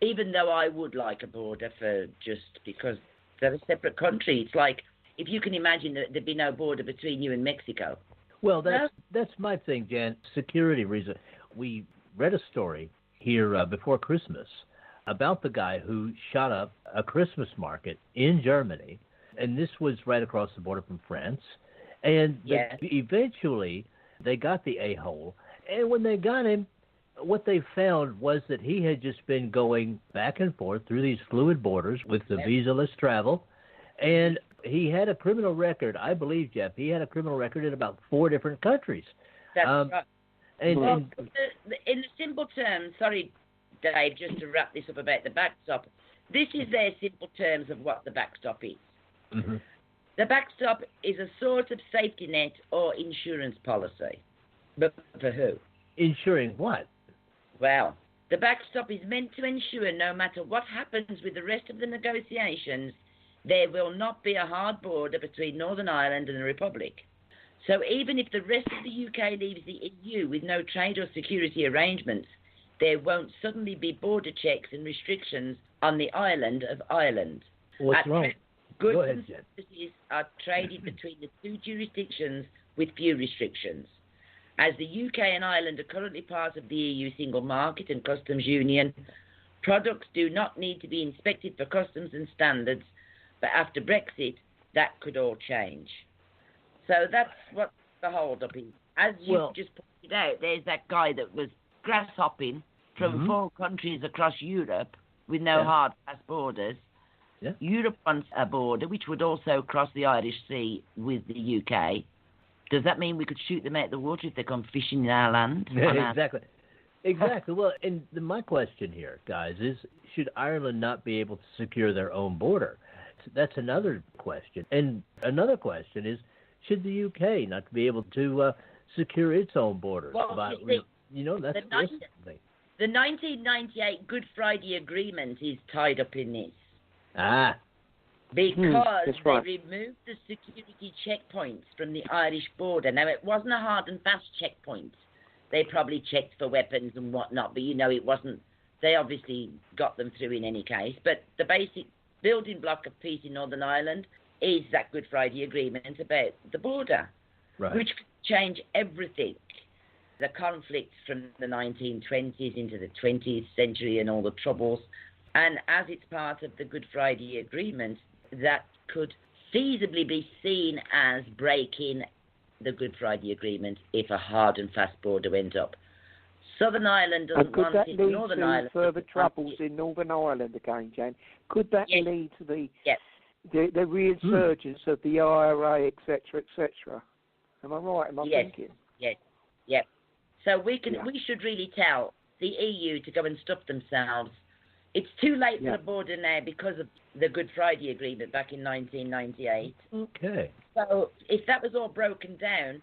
Even though I would like a border for just because they're a separate country. It's like if you can imagine that there'd be no border between you and Mexico. Well, that's my thing, Jan. Security reason. We read a story here before Christmas about the guy who shot up a Christmas market in Germany, and this was right across the border from France. And eventually they got the a-hole, and when they got him, what they found was that he had just been going back and forth through these fluid borders with the visa-less travel, and he had a criminal record. I believe, Jeff, he had a criminal record in about 4 different countries. That's right. In And the simple terms, sorry, Dave, just to wrap this up about the backstop, this is their simple terms of what the backstop is. Mm-hmm. The backstop is a sort of safety net or insurance policy. But for who? Insuring what? Well, the backstop is meant to ensure no matter what happens with the rest of the negotiations, there will not be a hard border between Northern Ireland and the Republic. So even if the rest of the UK leaves the EU with no trade or security arrangements, there won't suddenly be border checks and restrictions on the island of Ireland. What's wrong? Goods Go ahead, and Jen. services are traded between the 2 jurisdictions with few restrictions. As the UK and Ireland are currently part of the EU single market and customs union, products do not need to be inspected for customs and standards, but after Brexit, that could all change. So that's what the hold-up is. As you just pointed out, there's that guy that was grasshopping from 4 countries across Europe with no hard, fast borders. Yeah. Europe wants a border, which would also cross the Irish Sea with the UK. Does that mean we could shoot them out the water if they come fishing in our land? Exactly. Exactly. Well, and my question here, guys, is should Ireland not be able to secure their own border? That's another question. And another question is, should the UK not be able to secure its own border? Well, that's the thing. The 1998 Good Friday Agreement is tied up in this. Because that's right. they removed the security checkpoints from the Irish border. Now, it wasn't a hard and fast checkpoint. They probably checked for weapons and whatnot, but, it wasn't. They obviously got them through in any case. But the basic building block of peace in Northern Ireland is that Good Friday Agreement about the border, Right. which could change everything. The conflict from the 1920s into the 20th century and all the troubles. And as it's part of the Good Friday Agreement, that could feasibly be seen as breaking the Good Friday Agreement if a hard and fast border went up. Southern Ireland doesn't want it. Northern Ireland further doesn't want troubles it. in Northern Ireland again, Jane? Could that Yes. lead to the Yes. the resurgence of the IRA, etc., etc.? Am I right? Am I Yes. thinking? Yes. Yep. So we Yeah. should really tell the EU to go and stuff themselves. It's too late Yeah. for the border now because of the Good Friday Agreement back in 1998. Okay. So if that was all broken down,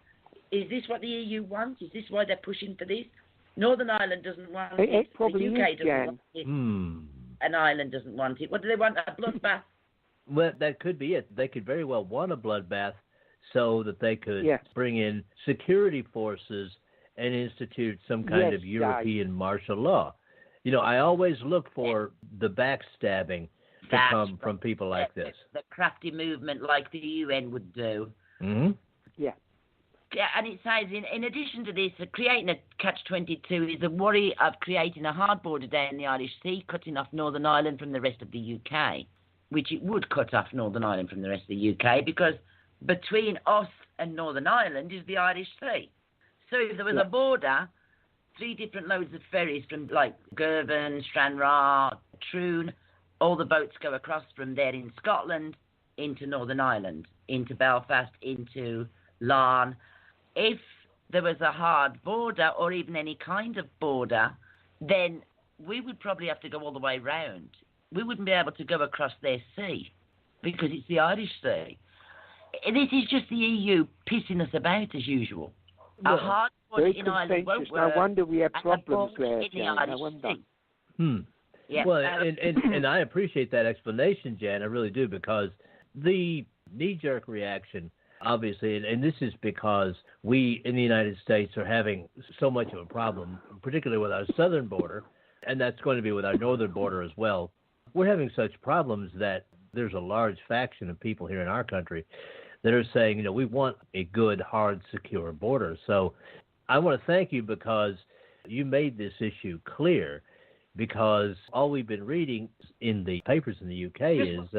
is this what the EU wants? Is this why they're pushing for this? Northern Ireland doesn't want it. It probably the UK is, doesn't Jan. want it. Hmm. And Ireland doesn't want it. What do they want? A bloodbath? Well, that could be it. They could very well want a bloodbath so that they could Yes. bring in security forces and institute some kind Yes, of European martial law. You know, I always look for the backstabbing to That's come from people like this. The crafty movement like the UN would do. Mm-hmm. Yeah. Yeah, and it says, in addition to this, creating a catch-22 is a worry of creating a hard border down the Irish Sea, cutting off Northern Ireland from the rest of the UK, which it would cut off Northern Ireland from the rest of the UK, because between us and Northern Ireland is the Irish Sea. So if there was a border, 3 different loads of ferries from, like, Girvan, Stranraer, Troon, all the boats go across from there in Scotland into Northern Ireland, into Belfast, into Larne. If there was a hard border or even any kind of border, then we would probably have to go all the way round. We wouldn't be able to go across their sea because it's the Irish Sea. This is just the EU pissing us about as usual. A hard border Very in Ireland won't contentious. work. No wonder we have and a problems border there, in the Jan. No Irish wonder. Sea. Yeah, Well, and I appreciate that explanation, Jan. I really do, because the knee-jerk reaction, obviously, and this is because we in the United States are having so much of a problem, particularly with our southern border, and that's going to be with our northern border as well. We're having such problems that there's a large faction of people here in our country that are saying, you know, we want a good, hard, secure border. So I want to thank you because you made this issue clear, because all we've been reading in the papers in the UK is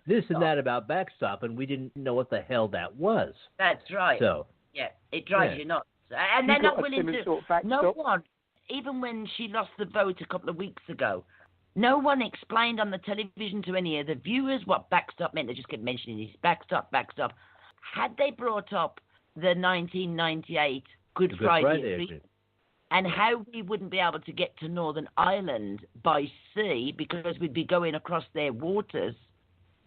this and that about backstop, and we didn't know what the hell that was. That's right. So, yeah, it drives you nuts. And they're You've got not a willing similar to. sort of backstop. No one, even when she lost the vote a couple of weeks ago, no one explained on the television to any of the viewers what backstop meant. They just kept mentioning this backstop, backstop. Had they brought up the 1998 Good Friday Agreement, and how we wouldn't be able to get to Northern Ireland by sea because we'd be going across their waters,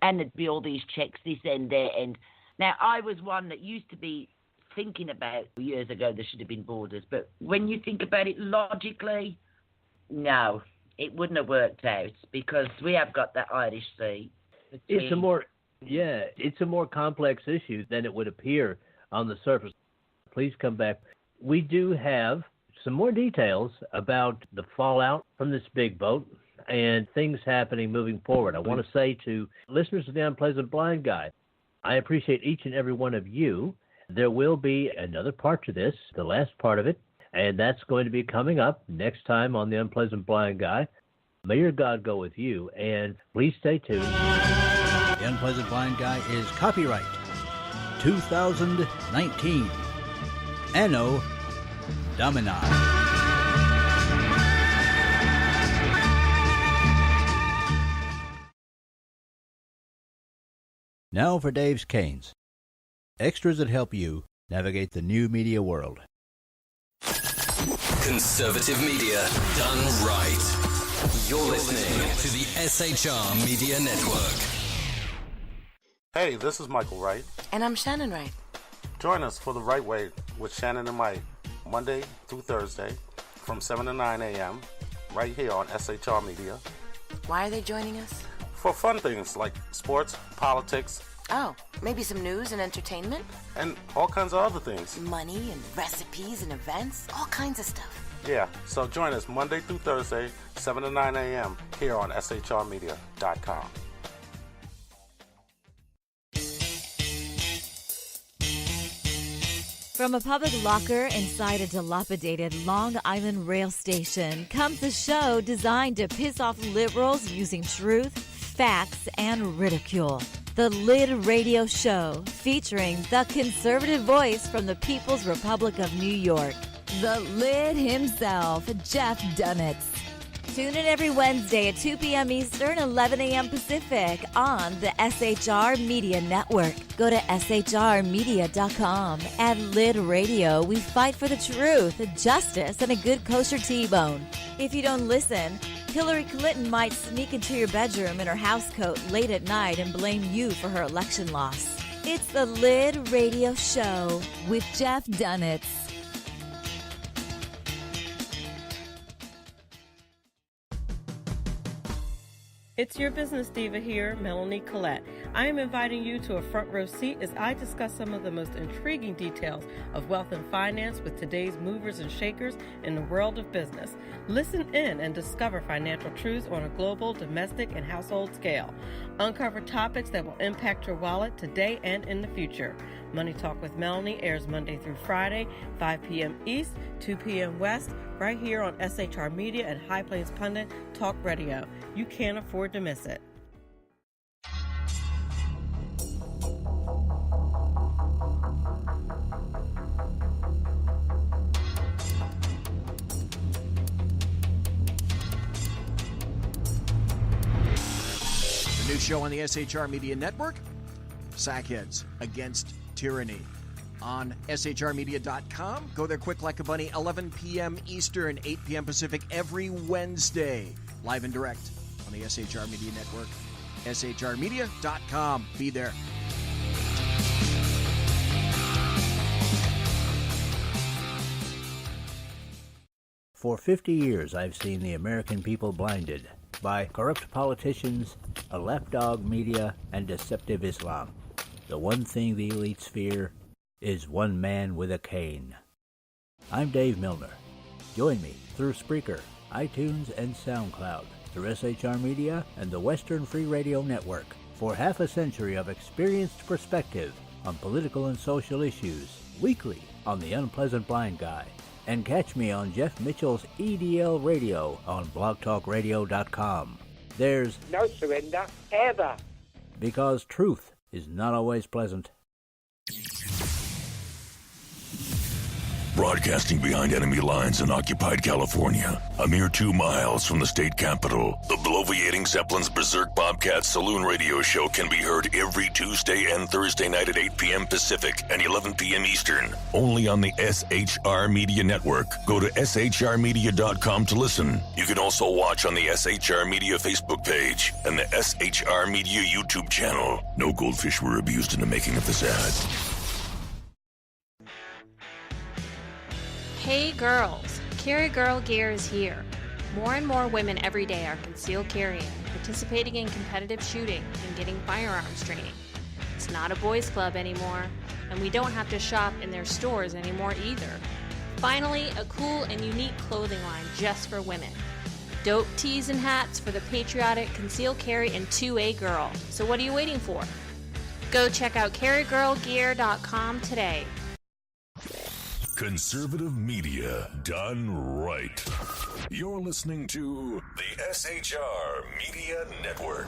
and there'd be all these checks this end, there end. Now, I was one that used to be thinking about years ago there should have been borders, but when you think about it logically, no, it wouldn't have worked out because we have got that Irish Sea. it's a more complex issue than it would appear on the surface. Please come back. We do have some more details about the fallout from this big vote and things happening moving forward. I want to say to listeners of the Unpleasant Blind Guy, I appreciate each and every one of you. There will be another part to this, the last part of it, and that's going to be coming up next time on the Unpleasant Blind Guy. May your God go with you, and please stay tuned. The Unpleasant Blind Guy is copyright 2019. Anno Domini. Now for Dave's Canes. Extras that help you navigate the new media world. Conservative media done right. You're listening to the SHR Media Network. Hey, this is Michael Wright. And I'm Shannon Wright. Join us for The Right Way with Shannon and Mike, Monday through Thursday from 7 to 9 a.m. right here on SHR Media. Why are they joining us? For fun things like sports, politics. Oh, maybe some news and entertainment? And all kinds of other things. Money and recipes and events, all kinds of stuff. Yeah, so join us Monday through Thursday, 7 to 9 a.m. here on shrmedia.com. From a public locker inside a dilapidated Long Island rail station comes a show designed to piss off liberals using truth, facts, and ridicule. The Lid Radio Show, featuring the conservative voice from the People's Republic of New York, the Lid himself, Jeff Dunitz. Tune in every Wednesday at 2 p.m. Eastern, 11 a.m. Pacific on the SHR Media Network. Go to shrmedia.com. At Lid Radio, we fight for the truth, justice, and a good kosher T-bone. If you don't listen, Hillary Clinton might sneak into your bedroom in her housecoat late at night and blame you for her election loss. It's the Lid Radio Show with Jeff Dunitz. It's your business diva here, Melanie Collette. I am inviting you to a front row seat as I discuss some of the most intriguing details of wealth and finance with today's movers and shakers in the world of business. Listen in and discover financial truths on a global, domestic, and household scale. Uncover topics that will impact your wallet today and in the future. Money Talk with Melanie airs Monday through Friday, 5 p.m. East, 2 p.m. West, right here on SHR Media and High Plains Pundit Talk Radio. You can't afford to miss it. The new show on the SHR Media Network, Sackheads Against Tyranny. On shrmedia.com. Go there quick like a bunny, 11 p.m. Eastern, 8 p.m. Pacific every Wednesday. Live and direct on the SHR Media Network. shrmedia.com. Be there. For 50 years, I've seen the American people blinded by corrupt politicians, a lapdog media, and deceptive Islam. The one thing the elites fear is one man with a cane. I'm Dave Milner. Join me through Spreaker, iTunes, and SoundCloud, through SHR Media and the Western Free Radio Network, for half a century of experienced perspective on political and social issues, weekly on The Unpleasant Blind Guy. And catch me on Jeff Mitchell's EDL Radio on blogtalkradio.com. There's no surrender, ever. Because truth is not always pleasant. Broadcasting behind enemy lines in occupied California, a mere 2 miles from the state capital, the bloviating Zeppelin's Berserk Bobcat Saloon Radio Show can be heard every Tuesday and Thursday night at 8 p.m. Pacific and 11 p.m. Eastern, only on the SHR Media Network. Go to shrmedia.com to listen. You can also watch on the SHR Media Facebook page and the SHR Media YouTube channel. No goldfish were abused in the making of this ad. Hey girls, Carry Girl Gear is here. More and more women every day are concealed carrying, participating in competitive shooting, and getting firearms training. It's not a boys' club anymore, and we don't have to shop in their stores anymore either. Finally, a cool and unique clothing line just for women. Dope tees and hats for the patriotic concealed carry and 2A girl. So what are you waiting for? Go check out carrygirlgear.com today. Conservative media done right. You're listening to the SHR Media Network.